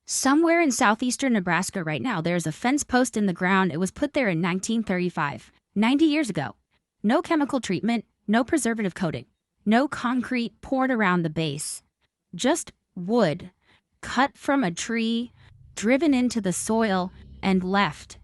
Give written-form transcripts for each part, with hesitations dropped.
Somewhere in southeastern Nebraska right now, there's a fence post in the ground. It was put there in 1935, 90 years ago. No chemical treatment, no preservative coating, no concrete poured around the base. Just wood, cut from a tree, driven into the soil, and left.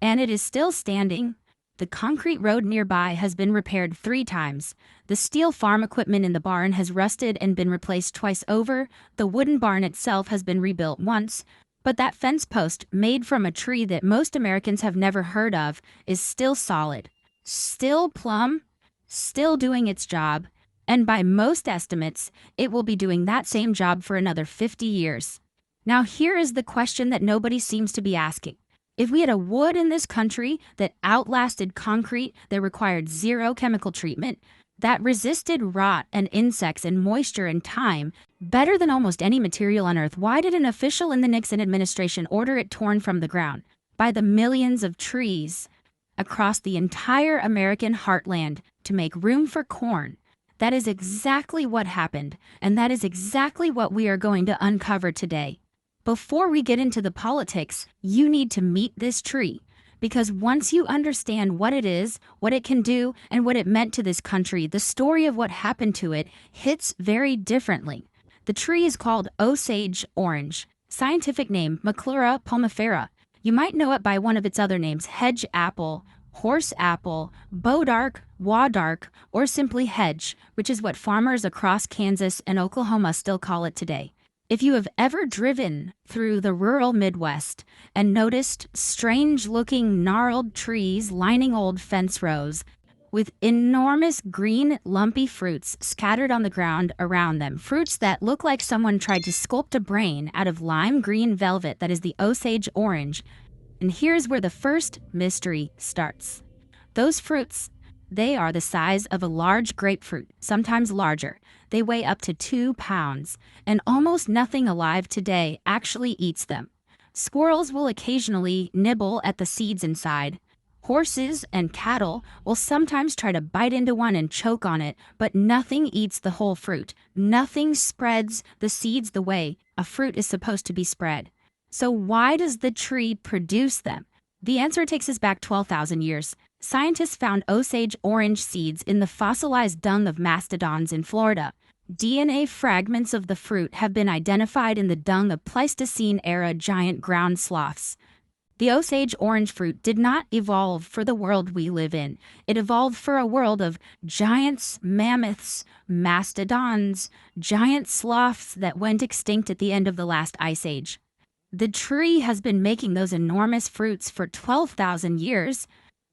And it is still standing. The concrete road nearby has been repaired 3 times. The steel farm equipment in the barn has rusted and been replaced twice over. The wooden barn itself has been rebuilt once. But that fence post, made from a tree that most Americans have never heard of, is still solid, still plumb, still doing its job. And by most estimates, it will be doing that same job for another 50 years. Now here is the question that nobody seems to be asking. If we had a wood in this country that outlasted concrete, that required 0 chemical treatment, that resisted rot and insects and moisture and time better than almost any material on Earth, why did an official in the Nixon administration order it torn from the ground by the millions of trees across the entire American heartland to make room for corn? That is exactly what happened, and that is exactly what we are going to uncover today. Before we get into the politics, you need to meet this tree, because once you understand what it is, what it can do, and what it meant to this country, the story of what happened to it hits very differently. The tree is called Osage orange, scientific name Maclura palmifera. You might know it by one of its other names, hedge apple, horse apple, bodark, wadark, or simply hedge, which is what farmers across Kansas and Oklahoma still call it today. If you have ever driven through the rural Midwest and noticed strange-looking gnarled trees lining old fence rows with enormous green lumpy fruits scattered on the ground around them, fruits that look like someone tried to sculpt a brain out of lime green velvet that is the Osage orange, and here's where the first mystery starts. Those fruits, they are the size of a large grapefruit, sometimes larger. They weigh up to 2 pounds, and almost nothing alive today actually eats them. Squirrels will occasionally nibble at the seeds inside. Horses and cattle will sometimes try to bite into one and choke on it, but nothing eats the whole fruit. Nothing spreads the seeds the way a fruit is supposed to be spread. So why does the tree produce them? The answer takes us back 12,000 years. Scientists found Osage orange seeds in the fossilized dung of mastodons in Florida. DNA fragments of the fruit have been identified in the dung of Pleistocene-era giant ground sloths. The Osage orange fruit did not evolve for the world we live in. It evolved for a world of giants, mammoths, mastodons, giant sloths that went extinct at the end of the last ice age. The tree has been making those enormous fruits for 12,000 years,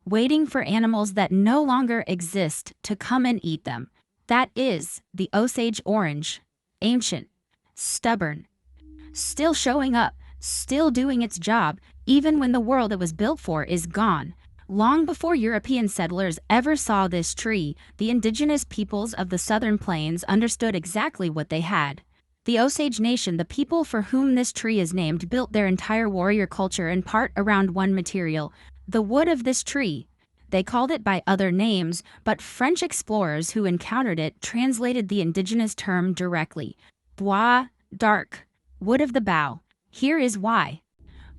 waiting for animals that no longer exist to come and eat them. That is the Osage orange, ancient, stubborn, still showing up, still doing its job, even when the world it was built for is gone. Long before European settlers ever saw this tree, the indigenous peoples of the southern plains understood exactly what they had. The Osage Nation, the people for whom this tree is named, built their entire warrior culture in part around one material, the wood of this tree. They called it by other names, but French explorers who encountered it translated the indigenous term directly. Bois d'arc, wood of the bough. Here is why.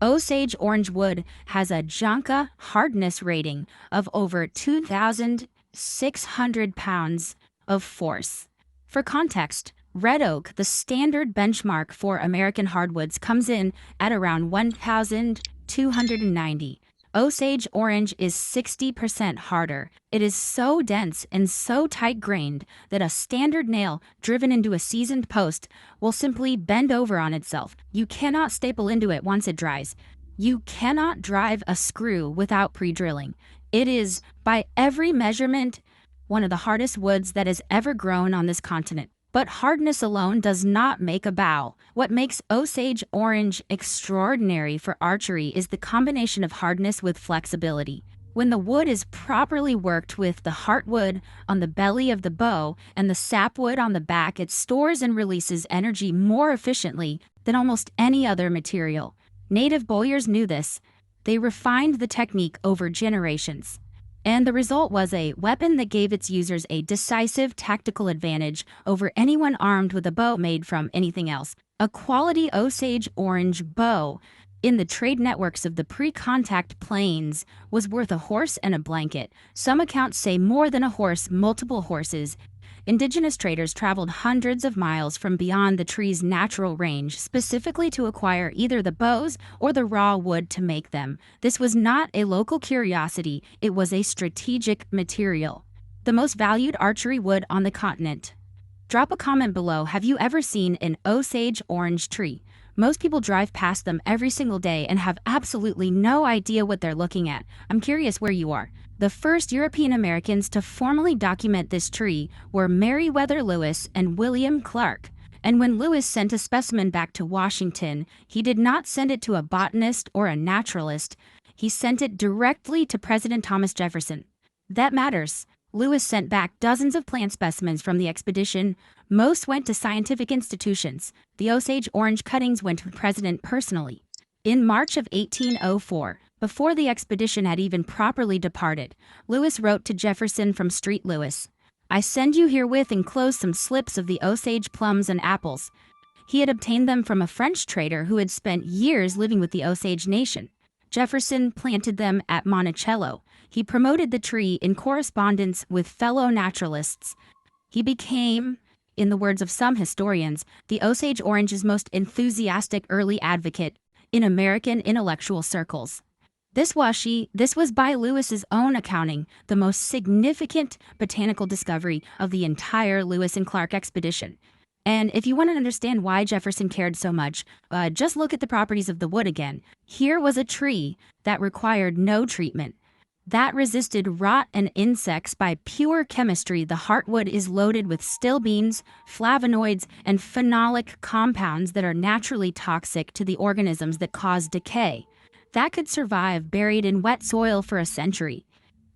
Osage orange wood has a Janka hardness rating of over 2,600 pounds of force. For context, red oak, the standard benchmark for American hardwoods, comes in at around 1,290. Osage orange is 60% harder. It is so dense and so tight-grained that a standard nail driven into a seasoned post will simply bend over on itself. You cannot staple into it once it dries. You cannot drive a screw without pre-drilling. It is, by every measurement, one of the hardest woods that has ever grown on this continent. But hardness alone does not make a bow. What makes Osage orange extraordinary for archery is the combination of hardness with flexibility. When the wood is properly worked with the heartwood on the belly of the bow and the sapwood on the back, it stores and releases energy more efficiently than almost any other material. Native bowyers knew this. They refined the technique over generations. And the result was a weapon that gave its users a decisive tactical advantage over anyone armed with a bow made from anything else. A quality Osage orange bow in the trade networks of the pre-contact plains was worth a horse and a blanket. Some accounts say more than a horse, multiple horses. Indigenous traders traveled hundreds of miles from beyond the tree's natural range, specifically to acquire either the bows or the raw wood to make them. This was not a local curiosity, it was a strategic material. The most valued archery wood on the continent. Drop a comment below, have you ever seen an Osage orange tree? Most people drive past them every single day and have absolutely no idea what they're looking at. I'm curious where you are. The first European Americans to formally document this tree were Meriwether Lewis and William Clark. And when Lewis sent a specimen back to Washington, he did not send it to a botanist or a naturalist. He sent it directly to President Thomas Jefferson. That matters. Lewis sent back dozens of plant specimens from the expedition. Most went to scientific institutions. The Osage orange cuttings went to the president personally. In March of 1804, before the expedition had even properly departed, Lewis wrote to Jefferson from Street Lewis, "I send you herewith enclosed some slips of the Osage plums and apples." He had obtained them from a French trader who had spent years living with the Osage Nation. Jefferson planted them at Monticello. He promoted the tree in correspondence with fellow naturalists. He became, in the words of some historians, the Osage orange's most enthusiastic early advocate in American intellectual circles. This was by Lewis's own accounting, the most significant botanical discovery of the entire Lewis and Clark expedition. And if you want to understand why Jefferson cared so much, just look at the properties of the wood again. Here was a tree that required no treatment, that resisted rot and insects by pure chemistry. The heartwood is loaded with stilbenes, flavonoids, and phenolic compounds that are naturally toxic to the organisms that cause decay. That could survive buried in wet soil for a century.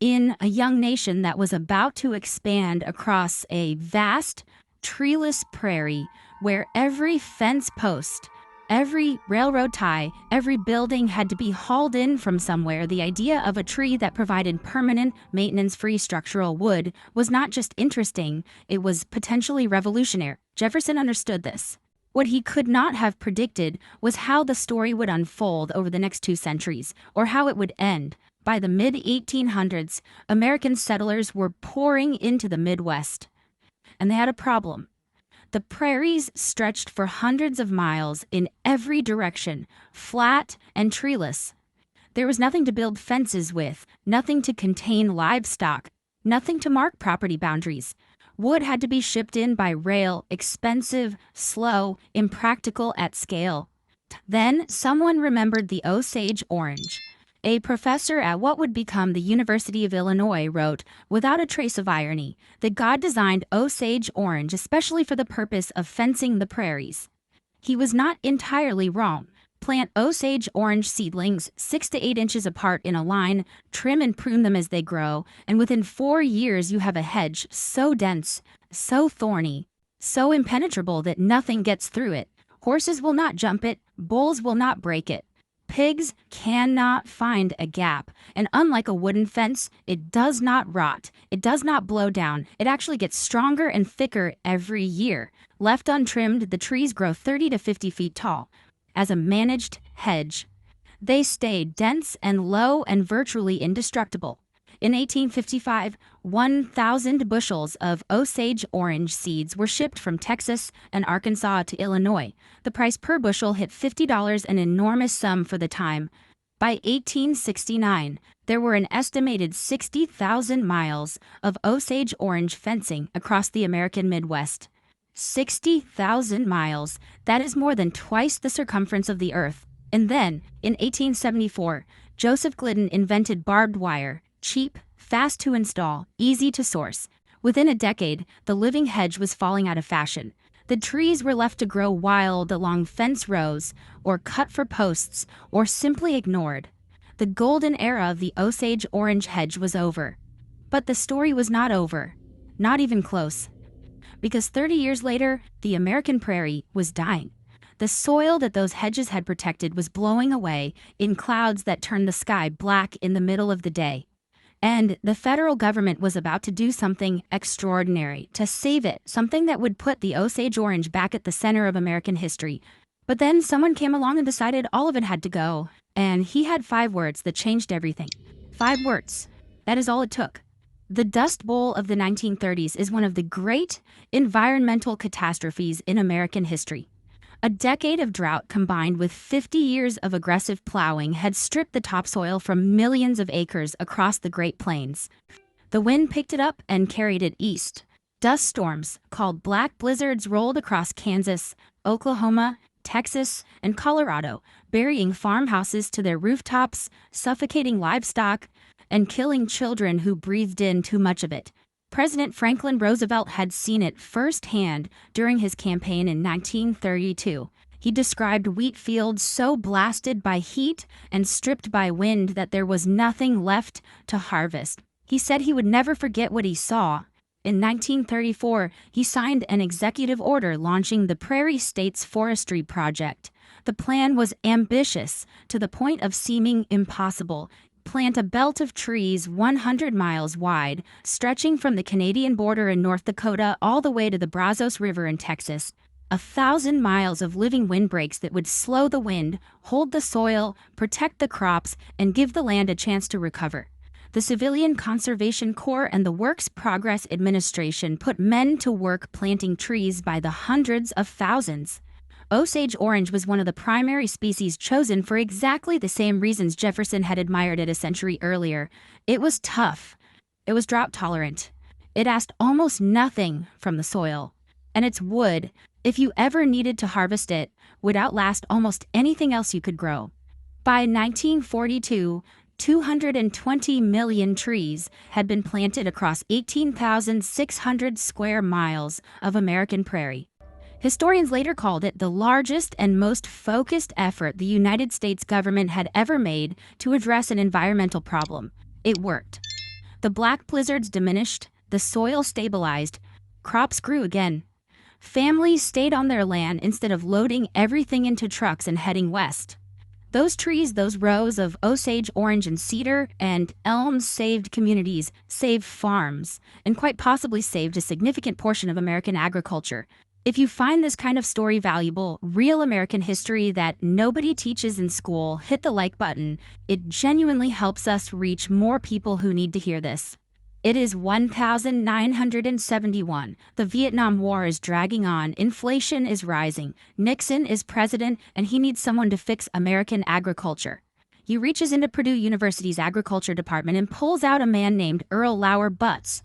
In a young nation that was about to expand across a vast, treeless prairie where every fence post, every railroad tie, every building had to be hauled in from somewhere, the idea of a tree that provided permanent, maintenance-free structural wood was not just interesting, it was potentially revolutionary. Jefferson understood this. What he could not have predicted was how the story would unfold over the next 2 centuries, or how it would end. By the mid-1800s, American settlers were pouring into the Midwest. And they had a problem. The prairies stretched for hundreds of miles in every direction, flat and treeless. There was nothing to build fences with, nothing to contain livestock, nothing to mark property boundaries. Wood had to be shipped in by rail, expensive, slow, impractical at scale. Then someone remembered the Osage orange. A professor at what would become the University of Illinois wrote, without a trace of irony, that God designed Osage orange especially for the purpose of fencing the prairies. He was not entirely wrong. Plant Osage orange seedlings 6 to 8 inches apart in a line, trim and prune them as they grow, and within 4 years you have a hedge so dense, so thorny, so impenetrable that nothing gets through it. Horses will not jump it, bulls will not break it. Pigs cannot find a gap, and unlike a wooden fence, it does not rot, it does not blow down, it actually gets stronger and thicker every year. Left untrimmed, the trees grow 30 to 50 feet tall. As a managed hedge, they stay dense and low and virtually indestructible. In 1855, 1,000 bushels of Osage orange seeds were shipped from Texas and Arkansas to Illinois. The price per bushel hit $50, an enormous sum for the time. By 1869, there were an estimated 60,000 miles of Osage orange fencing across the American Midwest. 60,000 miles. That is more than twice the circumference of the Earth. And then, in 1874, Joseph Glidden invented barbed wire, cheap, fast to install, easy to source. Within a decade, the living hedge was falling out of fashion. The trees were left to grow wild along fence rows, or cut for posts, or simply ignored. The golden era of the Osage orange hedge was over. But the story was not over. Not even close. Because 30 years later, the American prairie was dying. The soil that those hedges had protected was blowing away in clouds that turned the sky black in the middle of the day. And the federal government was about to do something extraordinary to save it, something that would put the Osage orange back at the center of American history. But then someone came along and decided all of it had to go. And he had 5 words that changed everything. 5 words. That is all it took. The Dust Bowl of the 1930s is one of the great environmental catastrophes in American history. A decade of drought combined with 50 years of aggressive plowing had stripped the topsoil from millions of acres across the Great Plains. The wind picked it up and carried it east. Dust storms, called black blizzards, rolled across Kansas, Oklahoma, Texas, and Colorado, burying farmhouses to their rooftops, suffocating livestock, and killing children who breathed in too much of it. President Franklin Roosevelt had seen it firsthand during his campaign in 1932. He described wheat fields so blasted by heat and stripped by wind that there was nothing left to harvest. He said he would never forget what he saw. In 1934, he signed an executive order launching the Prairie States Forestry Project. The plan was ambitious to the point of seeming impossible. Plant a belt of trees 100 miles wide, stretching from the Canadian border in North Dakota all the way to the Brazos River in Texas. 1,000 miles of living windbreaks that would slow the wind, hold the soil, protect the crops, and give the land a chance to recover. The Civilian Conservation Corps and the Works Progress Administration put men to work planting trees by the hundreds of thousands. Osage orange was one of the primary species chosen for exactly the same reasons Jefferson had admired it a century earlier. It was tough. It was drought tolerant. It asked almost nothing from the soil. And its wood, if you ever needed to harvest it, would outlast almost anything else you could grow. By 1942, 220 million trees had been planted across 18,600 square miles of American prairie. Historians later called it the largest and most focused effort the United States government had ever made to address an environmental problem. It worked. The black blizzards diminished, the soil stabilized, crops grew again. Families stayed on their land instead of loading everything into trucks and heading west. Those trees, those rows of Osage orange and cedar and elm saved communities, saved farms, and quite possibly saved a significant portion of American agriculture. If you find this kind of story valuable, real American history that nobody teaches in school, hit the like button. It genuinely helps us reach more people who need to hear this. It is 1971. The Vietnam War is dragging on. Inflation is rising. Nixon is president, and he needs someone to fix American agriculture. He reaches into Purdue University's agriculture department and pulls out a man named Earl Lauer Butz.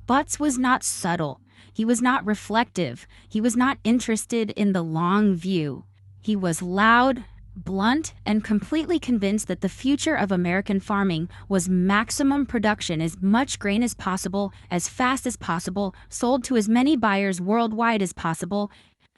Butz was not subtle. He was not reflective. He was not interested in the long view. He was loud, blunt, and completely convinced that the future of American farming was maximum production, as much grain as possible, as fast as possible, sold to as many buyers worldwide as possible.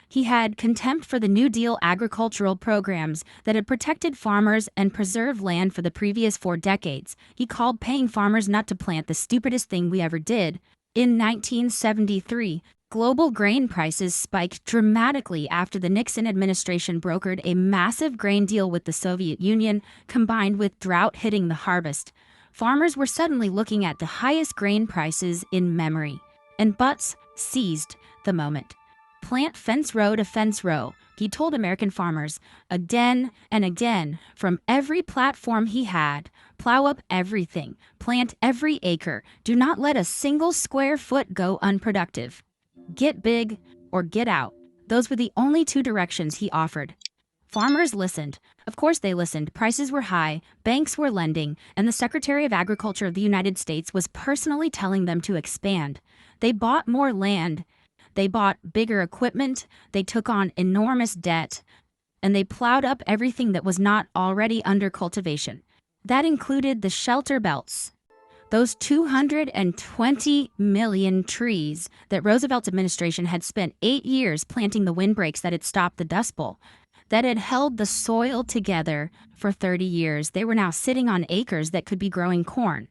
He had contempt for the New Deal agricultural programs that had protected farmers and preserved land for the previous 4 decades. He called paying farmers not to plant the stupidest thing we ever did. In 1973, global grain prices spiked dramatically after the Nixon administration brokered a massive grain deal with the Soviet Union, combined with drought hitting the harvest. Farmers were suddenly looking at the highest grain prices in memory, and Butz seized the moment. Plant fence row to fence row, he told American farmers, again and again, from every platform he had. Plow up everything, plant every acre, do not let a single square foot go unproductive. Get big or get out. Those were the only 2 directions he offered. Farmers listened. Of course they listened. Prices were high, banks were lending, and the Secretary of Agriculture of the United States was personally telling them to expand. They bought more land. They bought bigger equipment. They took on enormous debt. And they plowed up everything that was not already under cultivation. That included the shelter belts. Those 220 million trees that Roosevelt's administration had spent 8 years planting the windbreaks that had stopped the Dust Bowl, that had held the soil together for 30 years. They were now sitting on acres that could be growing corn.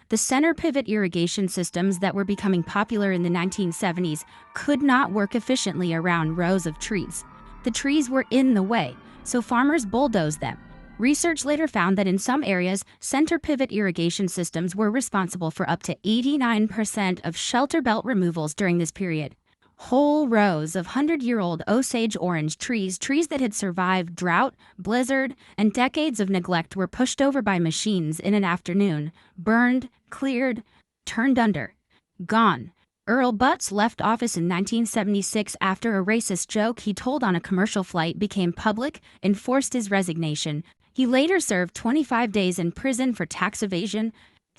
The center pivot irrigation systems that were becoming popular in the 1970s could not work efficiently around rows of trees. The trees were in the way, so farmers bulldozed them. Research later found that in some areas, center pivot irrigation systems were responsible for up to 89% of shelter belt removals during this period. Whole rows of 100-year-old Osage orange trees that had survived drought, blizzard, and decades of neglect were pushed over by machines in an afternoon, burned, cleared, turned under, gone. Earl Butz left office in 1976 after a racist joke he told on a commercial flight became public and forced his resignation. He later served 25 days in prison for tax evasion.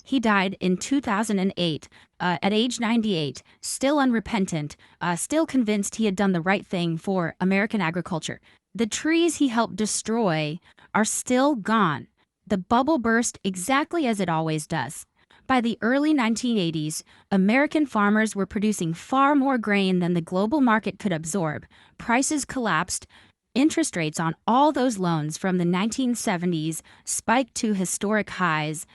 He died in 2008 at age 98, still unrepentant, still convinced he had done the right thing for American agriculture. The trees he helped destroy are still gone. The bubble burst exactly as it always does. By the early 1980s, American farmers were producing far more grain than the global market could absorb. Prices collapsed. Interest rates on all those loans from the 1970s spiked to historic highs.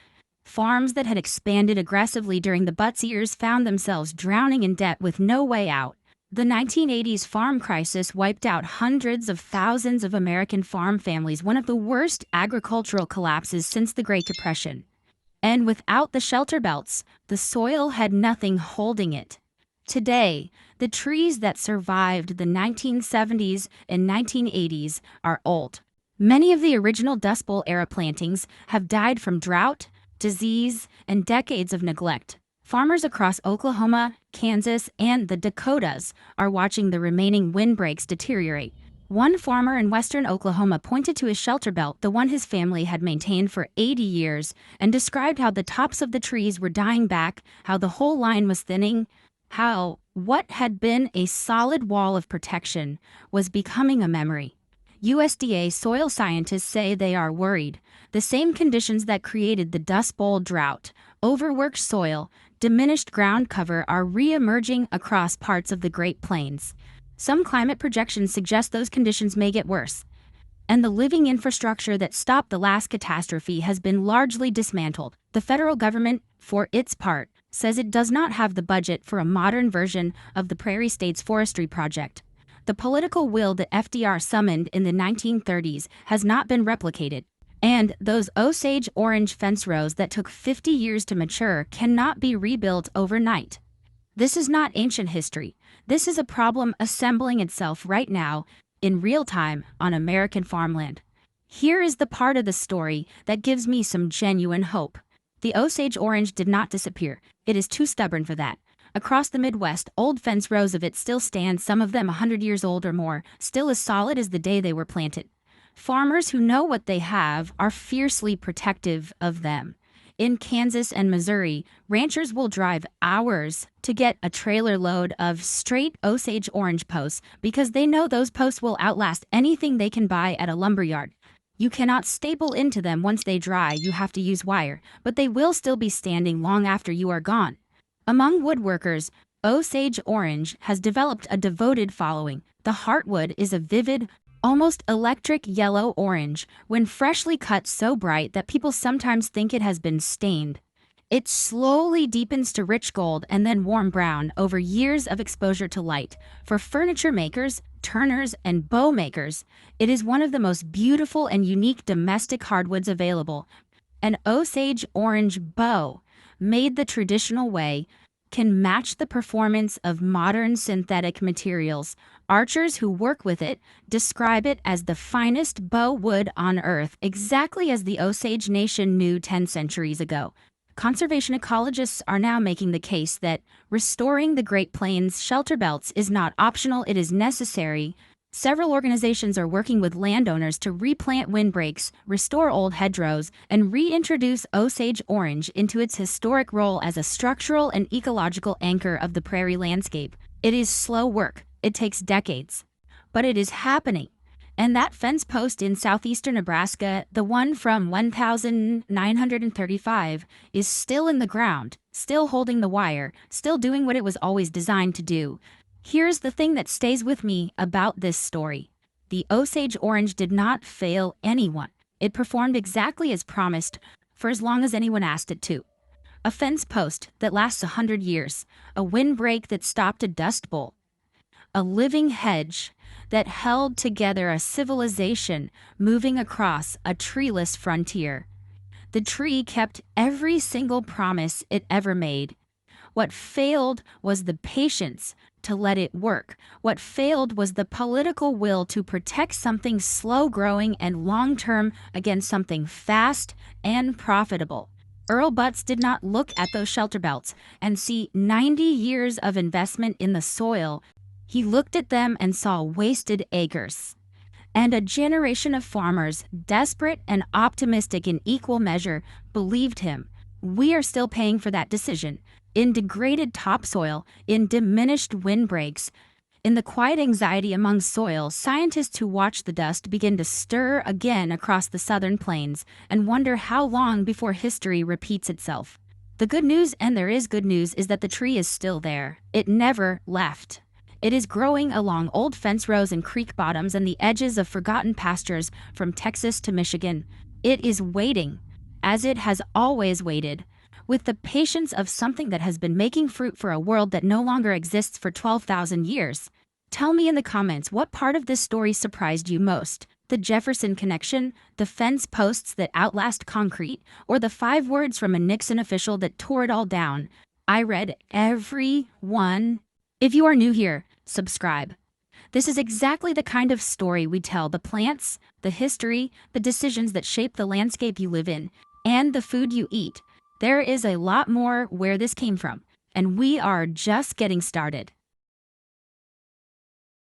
Farms that had expanded aggressively during the Butz years found themselves drowning in debt with no way out. The 1980s farm crisis wiped out hundreds of thousands of American farm families, one of the worst agricultural collapses since the Great Depression. And without the shelter belts, the soil had nothing holding it. Today, the trees that survived the 1970s and 1980s are old. Many of the original Dust Bowl era plantings have died from drought, disease, and decades of neglect. Farmers across Oklahoma, Kansas, and the Dakotas are watching the remaining windbreaks deteriorate. One farmer in western Oklahoma pointed to his shelter belt, the one his family had maintained for 80 years, and described how the tops of the trees were dying back, how the whole line was thinning, how what had been a solid wall of protection was becoming a memory. USDA soil scientists say they are worried. The same conditions that created the Dust Bowl drought, overworked soil, diminished ground cover are re-emerging across parts of the Great Plains. Some climate projections suggest those conditions may get worse. And the living infrastructure that stopped the last catastrophe has been largely dismantled. The federal government, for its part, says it does not have the budget for a modern version of the Prairie States Forestry Project. The political will that FDR summoned in the 1930s has not been replicated. And those Osage orange fence rows that took 50 years to mature cannot be rebuilt overnight. This is not ancient history. This is a problem assembling itself right now, in real time, on American farmland. Here is the part of the story that gives me some genuine hope. The Osage orange did not disappear. It is too stubborn for that. Across the Midwest, old fence rows of it still stand, some of them 100 years old or more, still as solid as the day they were planted. Farmers who know what they have are fiercely protective of them. In Kansas and Missouri, ranchers will drive hours to get a trailer load of straight Osage orange posts because they know those posts will outlast anything they can buy at a lumberyard. You cannot staple into them once they dry, you have to use wire, but they will still be standing long after you are gone. Among woodworkers, Osage orange has developed a devoted following. The heartwood is a vivid, almost electric yellow orange, when freshly cut so bright that people sometimes think it has been stained. It slowly deepens to rich gold and then warm brown over years of exposure to light. For furniture makers, turners, and bow makers, it is one of the most beautiful and unique domestic hardwoods available. An Osage orange bow, made the traditional way, can match the performance of modern synthetic materials. Archers who work with it describe it as the finest bow wood on earth, exactly as the Osage Nation knew 10 centuries ago. Conservation ecologists are now making the case that restoring the Great Plains shelter belts is not optional, it is necessary. Several organizations are working with landowners to replant windbreaks, restore old hedgerows, and reintroduce Osage orange into its historic role as a structural and ecological anchor of the prairie landscape. It is slow work. It takes decades. But it is happening. And that fence post in southeastern Nebraska, the one from 1935, is still in the ground, still holding the wire, still doing what it was always designed to do. Here's the thing that stays with me about this story. The Osage orange did not fail anyone. It performed exactly as promised for as long as anyone asked it to. A fence post that lasts 100 years, a windbreak that stopped a dust bowl, a living hedge that held together a civilization moving across a treeless frontier. The tree kept every single promise it ever made. What failed was the patience to let it work. What failed was the political will to protect something slow growing and long term against something fast and profitable. Earl Butz did not look at those shelter belts and see 90 years of investment in the soil. He looked at them and saw wasted acres. And a generation of farmers, desperate and optimistic in equal measure, believed him. We are still paying for that decision. In degraded topsoil, in diminished windbreaks, in the quiet anxiety among soil, scientists who watch the dust begin to stir again across the southern plains and wonder how long before history repeats itself. The good news, and there is good news, is that the tree is still there. It never left. It is growing along old fence rows and creek bottoms and the edges of forgotten pastures from Texas to Michigan. It is waiting, as it has always waited, with the patience of something that has been making fruit for a world that no longer exists for 12,000 years. Tell me in the comments what part of this story surprised you most. The Jefferson connection, the fence posts that outlast concrete, or the 5 words from a Nixon official that tore it all down. I read every one. If you are new here, subscribe. This is exactly the kind of story we tell: the plants, the history, the decisions that shape the landscape you live in, and the food you eat. There is a lot more where this came from, and we are just getting started.